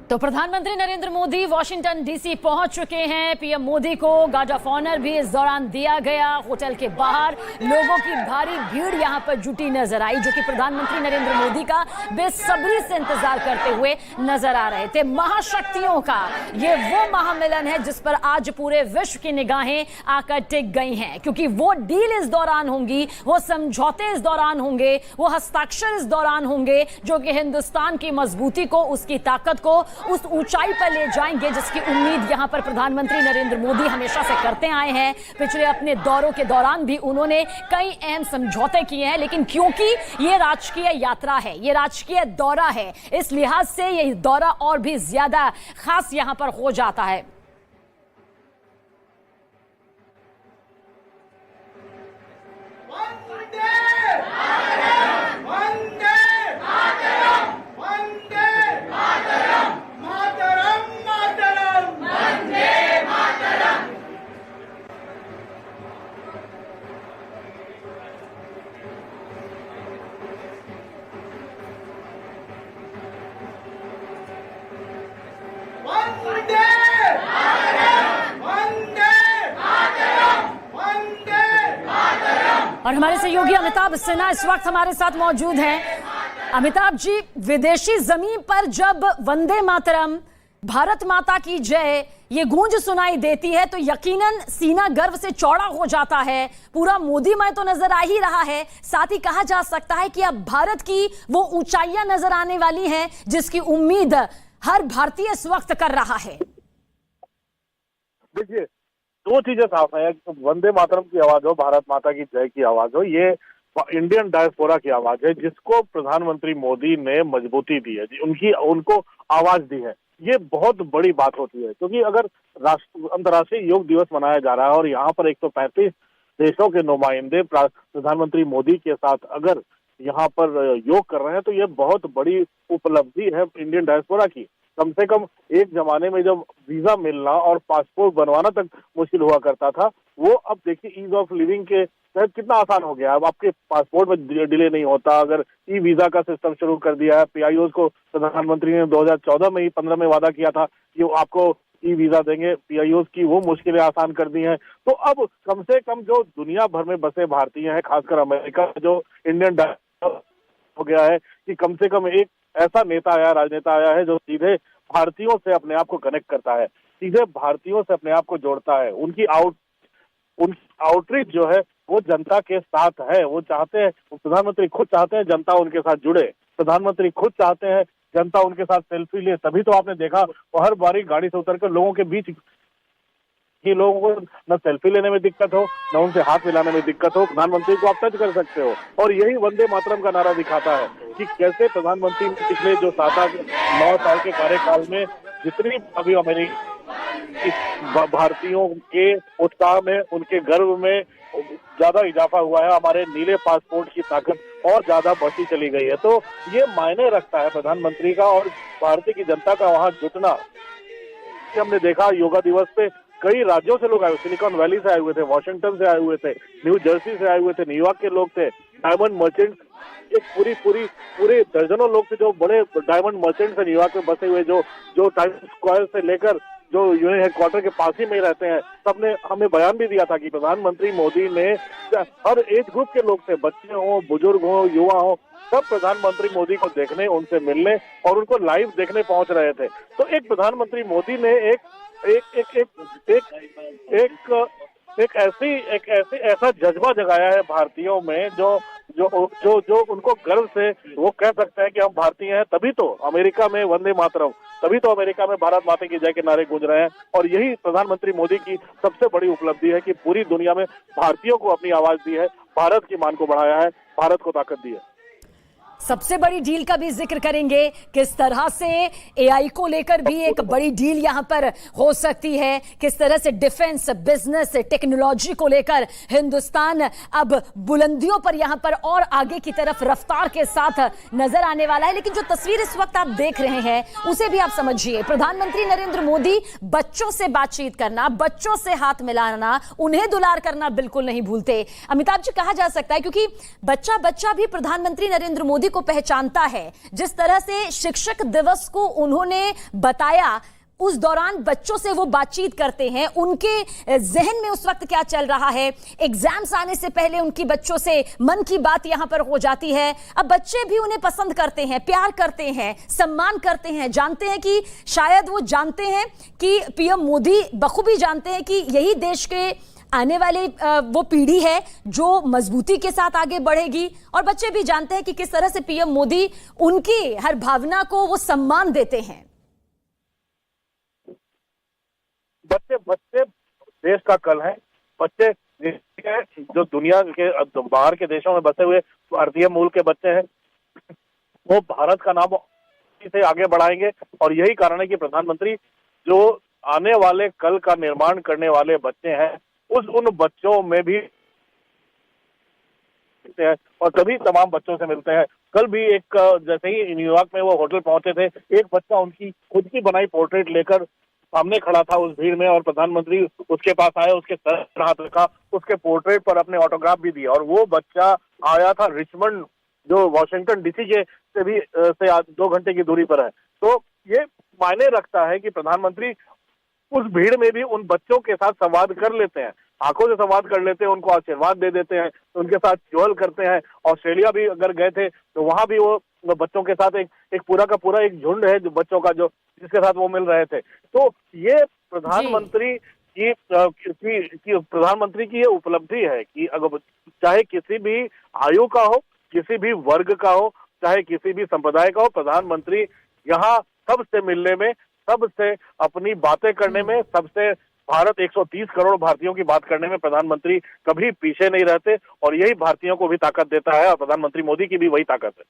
तो प्रधानमंत्री Narendra Modi Washington DC पहुंच चुके हैं। पीएम मोदी को गार्ड ऑफ ऑनर भी इस दौरान दिया गया। होटल के बाहर लोगों की भारी भीड़ यहां पर जुटी नजर आई, जो कि प्रधानमंत्री नरेंद्र मोदी का बेसब्री से इंतजार करते हुए नजर आ रहे थे। महाशक्तियों का ये वो महामिलन है जिस पर आज पूरे विश्व की निगाहें आकर टिक गई हैं, क्योंकि वो डील इस दौरान होंगी, वो समझौते इस दौरान होंगे, वो हस्ताक्षर इस दौरान होंगे जो कि हिंदुस्तान की मजबूती को, उसकी ताकत को उस ऊंचाई पर ले जाएंगे जिसकी उम्मीद यहां पर प्रधानमंत्री नरेंद्र मोदी हमेशा से करते आए हैं। पिछले अपने दौरों के दौरान भी उन्होंने कई अहम समझौते किए हैं, लेकिन क्योंकि ये राजकीय यात्रा है, ये राजकीय दौरा है, इस लिहाज से ये दौरा और भी ज्यादा खास यहां पर हो जाता है। और हमारे सहयोगी अमिताभ सिन्हा इस वक्त हमारे साथ मौजूद हैं। अमिताभ जी, विदेशी जमीन पर जब वंदे मातरम, भारत माता की जय, ये गूंज सुनाई देती है तो यकीनन सीना गर्व से चौड़ा हो जाता है। पूरा मोदीमय तो नजर आ ही रहा है, साथ ही कहा जा सकता है कि अब भारत की वो ऊंचाइयां नजर आने वाली हैं जिसकी उम्मीद हर भारतीय इस वक्त कर रहा है। देखिए, दो चीजें साफ है। वंदे मातरम की आवाज हो, भारत माता की जय की आवाज हो, ये इंडियन डायस्पोरा की आवाज है जिसको प्रधानमंत्री मोदी ने मजबूती दी है, उनको आवाज दी है। ये बहुत बड़ी बात होती है, क्योंकि अगर अंतर्राष्ट्रीय योग दिवस मनाया जा रहा है और यहाँ पर 135 देशों के नुमाइंदे प्रधानमंत्री मोदी के साथ अगर यहाँ पर योग कर रहे हैं तो ये बहुत बड़ी उपलब्धि है इंडियन डायस्पोरा की। कम से कम एक जमाने में जब वीजा मिलना और पासपोर्ट बनवाना तक मुश्किल हुआ करता था, वो अब देखिए ईज ऑफ लिविंग के तहत कितना आसान हो गया। अब आपके पासपोर्ट में डिले नहीं होता। अगर ई वीजा का सिस्टम शुरू कर दिया है, पीआईओ को प्रधानमंत्री ने 2014 में ही 15 में वादा किया था कि वो आपको ई वीजा देंगे, पीआईओ की वो मुश्किलें आसान कर दी हैं। तो अब कम से कम जो दुनिया भर में बसे भारतीय हैं, खासकर अमेरिका जो इंडियन हो गया है कि कम से कम एक ऐसा नेता आया, राजनेता आया है जो सीधे भारतीयों से अपने आप को कनेक्ट करता है, सीधे भारतीयों से अपने आप को जोड़ता है। उनकी आउटरीच जो है वो जनता के साथ है। वो चाहते हैं, प्रधानमंत्री खुद चाहते हैं जनता उनके साथ जुड़े। प्रधानमंत्री खुद चाहते हैं जनता उनके साथ सेल्फी ले। तभी तो आपने देखा वो हर बारी गाड़ी से उतरकर लोगों के बीच, कि लोगों को न सेल्फी लेने में दिक्कत हो, न उनसे हाथ मिलाने में दिक्कत हो, प्रधानमंत्री को आप टच कर सकते हो। और यही वंदे मातरम का नारा दिखाता है कि कैसे प्रधानमंत्री ने पिछले जो 7-9 साल के कार्यकाल में जितनी अभी अमेरिकी भारतीयों के उत्साह में, उनके गर्व में ज्यादा इजाफा हुआ है। हमारे नीले पासपोर्ट की ताकत और ज्यादा बढ़ती चली गई है। तो ये मायने रखता है प्रधानमंत्री का और भारतीय की जनता का वहां जुटना। हमने देखा योगा दिवस पे कई राज्यों से लोग आए, सिलिकॉन वैली से आए हुए थे, वॉशिंगटन से आए हुए थे, न्यू जर्सी से आए हुए थे, न्यूयॉर्क के लोग थे, डायमंड मर्चेंट, एक पूरे दर्जनों लोग थे जो बड़े डायमंड मर्चेंट से न्यूयॉर्क में बसे हुए, जो टाइम्स स्क्वायर से लेकर जो यूनियन हेडक्वार्टर के पास ही में रहते हैं। सबने हमें बयान भी दिया था कि प्रधानमंत्री मोदी ने हर एज ग्रुप के लोग थे, बच्चे हों, बुजुर्ग हों, युवा हों, सब प्रधानमंत्री मोदी को देखने, उनसे मिलने और उनको लाइव देखने पहुंच रहे थे। तो एक प्रधानमंत्री मोदी ने ऐसा जज्बा जगाया है भारतीयों में जो उनको गर्व से वो कह सकते हैं कि हम भारतीय हैं। तभी तो अमेरिका में वंदे मातरम, तभी तो अमेरिका में भारत माता की जय के नारे गूंज रहे हैं। और यही प्रधानमंत्री मोदी की सबसे बड़ी उपलब्धि है कि पूरी दुनिया में भारतीयों को अपनी आवाज दी है, भारत की मान को बढ़ाया है, भारत को ताकत दी है। सबसे बड़ी डील का भी जिक्र करेंगे, किस तरह से एआई को लेकर भी एक बड़ी डील यहां पर हो सकती है, किस तरह से डिफेंस, बिजनेस, टेक्नोलॉजी को लेकर हिंदुस्तान अब बुलंदियों पर यहां पर और आगे की तरफ रफ्तार के साथ नजर आने वाला है। लेकिन जो तस्वीर इस वक्त आप देख रहे हैं उसे भी आप समझिए। प्रधानमंत्री नरेंद्र मोदी बच्चों से बातचीत करना, बच्चों से हाथ मिलाना, उन्हें दुलार करना बिल्कुल नहीं भूलते। अमिताभ जी, कहा जा सकता है क्योंकि बच्चा भी प्रधानमंत्री नरेंद्र मोदी मोदी को पहचानता है। जिस तरह से शिक्षक दिवस को उन्होंने बताया, उस दौरान बच्चों से वो बातचीत करते हैं, उनके जहन में उस वक्त क्या चल रहा है, एग्जाम्स आने से पहले उनकी बच्चों से मन की बात यहां पर हो जाती है। अब बच्चे भी उन्हें पसंद करते हैं, प्यार करते हैं, सम्मान करते हैं, जानते हैं कि शायद वो जानते हैं कि पीएम मोदी बखूबी जानते हैं कि यही देश के आने वाले वो पीढ़ी है जो मजबूती के साथ आगे बढ़ेगी। और बच्चे भी जानते हैं कि किस तरह से पीएम मोदी उनकी हर भावना को वो सम्मान देते हैं। बच्चे देश का कल है। बच्चे जो दुनिया के बाहर के देशों में बसे हुए भारतीय मूल के बच्चे हैं, वो भारत का नाम से आगे बढ़ाएंगे। और यही कारण है कि प्रधानमंत्री जो आने वाले कल का निर्माण करने वाले बच्चे हैं, उन बच्चों में भी हैं और तभी तमाम बच्चों से मिलते हैं। कल भी एक जैसे ही न्यूयॉर्क में वो होटल पहुंचे थे, एक बच्चा उनकी खुद की बनाई पोर्ट्रेट लेकर सामने खड़ा था उस भीड़ में, और प्रधानमंत्री उसके पास आए, उसके सर पर हाथ रखा, उसके पोर्ट्रेट पर अपने ऑटोग्राफ भी दिया। और वो बच्चा आया था रिचमंड, जो वॉशिंगटन डीसी के से भी से 2 घंटे की दूरी पर है। तो ये मायने रखता है कि प्रधानमंत्री उस भीड़ में भी उन बच्चों के साथ संवाद कर लेते हैं, आंखों से संवाद कर लेते हैं, उनको आशीर्वाद दे देते हैं, उनके साथ चुहल करते हैं। ऑस्ट्रेलिया भी अगर गए थे तो वहां भी वो बच्चों के साथ एक पूरा का पूरा एक झुंड है जो बच्चों का, जो जिसके साथ वो मिल रहे थे। तो ये प्रधानमंत्री की प्रधानमंत्री की ये उपलब्धि है कि अगर चाहे किसी भी आयु का हो, किसी भी वर्ग का हो, चाहे किसी भी संप्रदाय का हो, प्रधानमंत्री यहाँ सबसे मिलने में, सबसे अपनी बातें करने में, सबसे भारत 130 करोड़ भारतीयों की बात करने में प्रधानमंत्री कभी पीछे नहीं रहते। और यही भारतीयों को भी ताकत देता है और प्रधानमंत्री मोदी की भी वही ताकत है।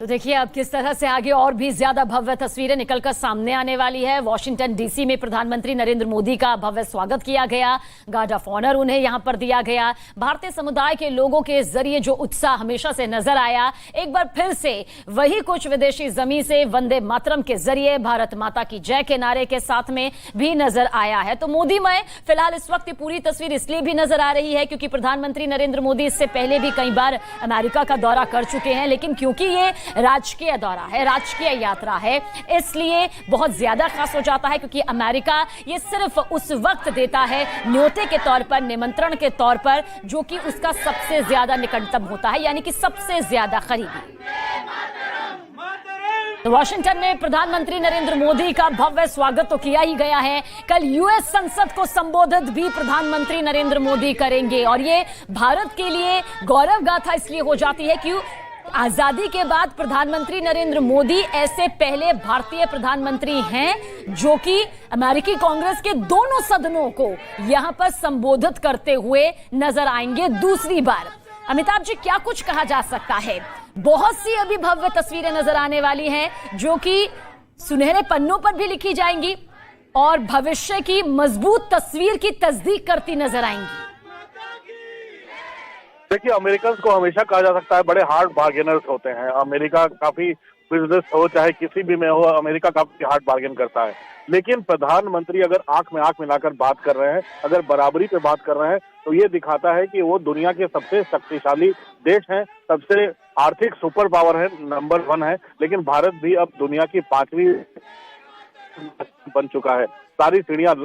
तो देखिए अब किस तरह से आगे और भी ज्यादा भव्य तस्वीरें निकलकर सामने आने वाली है। वॉशिंगटन डीसी में प्रधानमंत्री नरेंद्र मोदी का भव्य स्वागत किया गया, गार्ड ऑफ ऑनर उन्हें यहां पर दिया गया। भारतीय समुदाय के लोगों के जरिए जो उत्साह हमेशा से नजर आया, एक बार फिर से वही कुछ विदेशी जमी से वंदे मातरम के जरिए भारत माता की जय के नारे के साथ में भी नजर आया है। तो मोदीमय फिलहाल इस वक्त पूरी तस्वीर इसलिए भी नजर आ रही है क्योंकि प्रधानमंत्री नरेंद्र मोदी इससे पहले भी कई बार अमेरिका का दौरा कर चुके हैं, लेकिन क्योंकि ये राजकीय दौरा है, राजकीय यात्रा है, इसलिए बहुत ज्यादा खास हो जाता है क्योंकि अमेरिका ये सिर्फ उस वक्त देता है न्योते के तौर पर, निमंत्रण के तौर पर, जो कि उसका सबसे ज्यादा निकटतम होता है, यानी कि सबसे ज्यादा करीबी। तो वॉशिंगटन में प्रधानमंत्री नरेंद्र मोदी का भव्य स्वागत तो किया ही गया है। कल यूएस संसद को संबोधित भी प्रधानमंत्री नरेंद्र मोदी करेंगे और ये भारत के लिए गौरव गाथा इसलिए हो जाती है क्यों आजादी के बाद प्रधानमंत्री नरेंद्र मोदी ऐसे पहले भारतीय प्रधानमंत्री हैं जो कि अमेरिकी कांग्रेस के दोनों सदनों को यहां पर संबोधित करते हुए नजर आएंगे दूसरी बार। अमिताभ जी, क्या कुछ कहा जा सकता है? बहुत सी अभी भव्य तस्वीरें नजर आने वाली हैं जो कि सुनहरे पन्नों पर भी लिखी जाएंगी और भविष्य की मजबूत तस्वीर की तस्दीक करती नजर आएंगी। देखिए, अमेरिकन को हमेशा कहा जा सकता है बड़े हार्ड बार्गेनर्स होते हैं। अमेरिका काफी बिजनेस हो चाहे किसी भी में हो, अमेरिका काफी हार्ड बार्गेन करता है। लेकिन प्रधानमंत्री अगर आंख में आंख मिलाकर बात कर रहे हैं, अगर बराबरी पे बात कर रहे हैं, तो ये दिखाता है कि वो दुनिया के सबसे शक्तिशाली देश हैं, सबसे आर्थिक सुपर पावर है, नंबर 1 है। लेकिन भारत भी अब दुनिया की 5वीं बन चुका है। सारी सीढ़ियां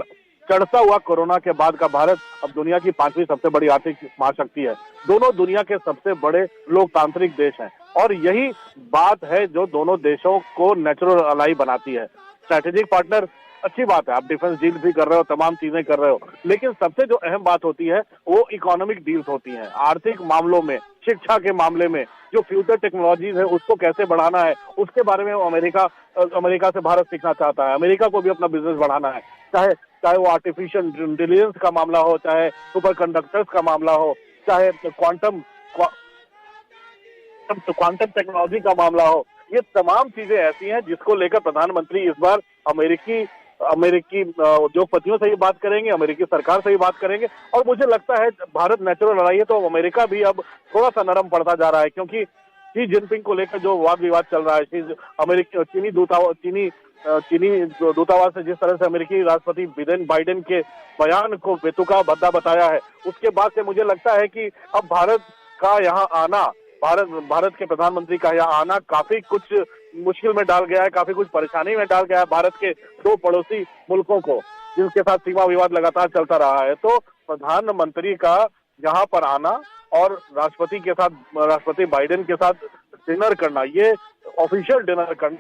चढ़ता हुआ कोरोना के बाद का भारत अब दुनिया की 5वीं सबसे बड़ी आर्थिक महाशक्ति है। दोनों दुनिया के सबसे बड़े लोकतांत्रिक देश हैं और यही बात है जो दोनों देशों को नेचुरल अलाई बनाती है। स्ट्रैटेजिक पार्टनर अच्छी बात है, आप डिफेंस डील भी कर रहे हो, तमाम चीजें कर रहे हो, लेकिन सबसे जो अहम बात होती है वो इकोनॉमिक डील्स होती हैं। आर्थिक मामलों में, शिक्षा के मामले में, जो फ्यूचर टेक्नोलॉजीज है उसको कैसे बढ़ाना है, उसके बारे में अमेरिका से भारत सीखना चाहता है। अमेरिका को भी अपना बिजनेस बढ़ाना है, चाहे वो आर्टिफिशियल इंटेलिजेंस का मामला हो, चाहे सुपर कंडक्टर्स का मामला हो, चाहे क्वांटम टेक्नोलॉजी का मामला हो। ये तमाम चीजें ऐसी हैं जिसको लेकर प्रधानमंत्री इस बार अमेरिकी उद्योगपतियों से ही बात करेंगे, अमेरिकी सरकार से ही बात करेंगे। और मुझे लगता है भारत नेचुरल लड़ाई है तो अमेरिका भी अब थोड़ा सा नरम पड़ता जा रहा है, क्योंकि शी जिनपिंग को लेकर जो वाद विवाद चल रहा है, चीनी दूतावास ने जिस तरह से अमेरिकी राष्ट्रपति बाइडेन के बयान को बेतुका भद्दा बताया है, उसके बाद से मुझे लगता है कि अब भारत का यहाँ आना भारत के प्रधानमंत्री का यहाँ आना काफी कुछ मुश्किल में डाल गया है, काफी कुछ परेशानी में डाल गया है भारत के दो पड़ोसी मुल्कों को, जिनके साथ सीमा विवाद लगातार चलता रहा है। तो प्रधानमंत्री का यहाँ पर आना और राष्ट्रपति के साथ, राष्ट्रपति बाइडेन के साथ डिनर करना, ये ऑफिशियल डिनर करना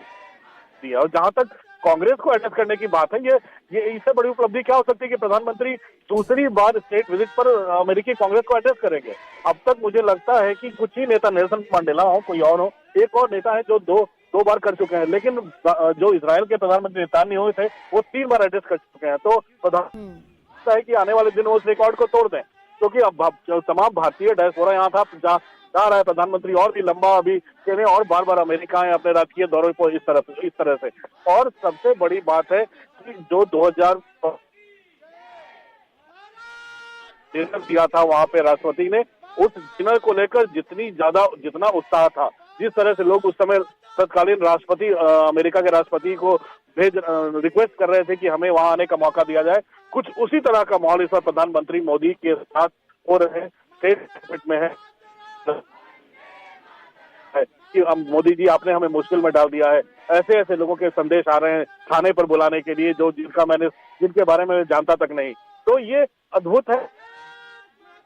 है। और जहां तक कांग्रेस को एड्रेस करने की बात है, ये इससे बड़ी उपलब्धि क्या हो सकती है कि प्रधानमंत्री दूसरी बार स्टेट विजिट पर अमेरिकी कांग्रेस को एड्रेस करेंगे। अब तक मुझे लगता है कि कुछ ही नेता, नेल्सन मंडेला हो, कोई और हो, एक और नेता है जो दो बार कर चुके हैं, लेकिन जो इजराइल के प्रधानमंत्री नेतान्याहू थे वो 3 बार एड्रेस कर चुके हैं। तो प्रधानमंत्री है कि आने वाले दिन वो उस रिकॉर्ड को तोड़ दें, क्योंकि अब तमाम भारतीय डायस्पोरा यहाँ था, जा रहा है प्रधानमंत्री और भी लंबा अभी कहने, और बार बार अमेरिका है अपने राजकीय दौरे पर इस तरह से। और सबसे बड़ी बात है कि जो 2000 डिनर दिया था वहां पे राष्ट्रपति ने, उस डिनर को लेकर जितना उत्साह था, जिस तरह से लोग उस समय तत्कालीन राष्ट्रपति, अमेरिका के राष्ट्रपति को रिक्वेस्ट कर रहे थे कि हमें वहां आने का मौका दिया जाए, कुछ उसी तरह का माहौल इस बार प्रधानमंत्री मोदी के साथ हो रहे स्टेट में है कि मोदी जी आपने हमें मुश्किल में डाल दिया है। ऐसे लोगों के संदेश आ रहे हैं थाने पर बुलाने के लिए, जिनके बारे में जानता तक नहीं। तो ये अद्भुत है,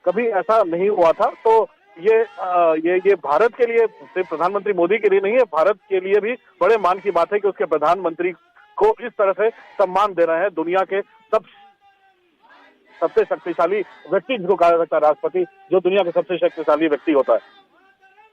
कभी ऐसा नहीं हुआ था। तो ये भारत के लिए, सिर्फ प्रधानमंत्री मोदी के लिए नहीं है, भारत के लिए भी बड़े मान की बात है कि उसके प्रधानमंत्री को इस तरह से सम्मान दे रहे हैं दुनिया के सबसे शक्तिशाली व्यक्ति, जिसको कहा जा सकता है राष्ट्रपति, जो दुनिया के सबसे शक्तिशाली व्यक्ति होता है।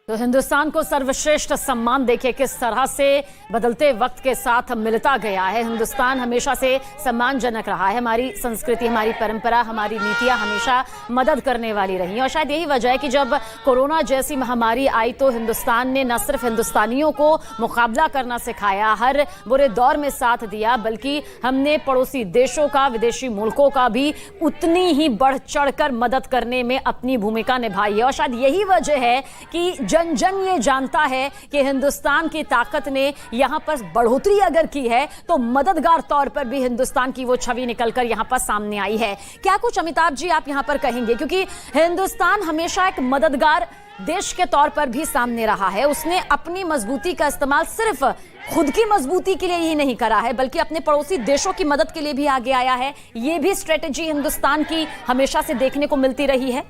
तो हिंदुस्तान को सर्वश्रेष्ठ सम्मान देखिए किस तरह से बदलते वक्त के साथ मिलता गया है। हिंदुस्तान हमेशा से सम्मानजनक रहा है, हमारी संस्कृति, हमारी परंपरा, हमारी नीतियां हमेशा मदद करने वाली रही हैं। और शायद यही वजह है कि जब कोरोना जैसी महामारी आई तो हिंदुस्तान ने न सिर्फ हिंदुस्तानियों को मुकाबला करना सिखाया, हर बुरे दौर में साथ दिया, बल्कि हमने पड़ोसी देशों का, विदेशी मुल्कों का भी उतनी ही बढ़ चढ़कर मदद करने में अपनी भूमिका निभाई है। और शायद यही वजह है कि जन जन ये जानता है कि हिंदुस्तान की ताकत ने यहां पर बढ़ोतरी अगर की है तो मददगार तौर पर भी हिंदुस्तान की वो छवि निकलकर यहां पर सामने आई है। क्या कुछ अमिताभ जी आप यहां पर कहेंगे, क्योंकि हिंदुस्तान हमेशा एक मददगार देश के तौर पर भी सामने रहा है। उसने अपनी मजबूती का इस्तेमाल सिर्फ खुद की मजबूती के लिए ही नहीं करा है, बल्कि अपने पड़ोसी देशों की मदद के लिए भी आगे आया है। ये भी स्ट्रेटेजी हिंदुस्तान की हमेशा से देखने को मिलती रही है।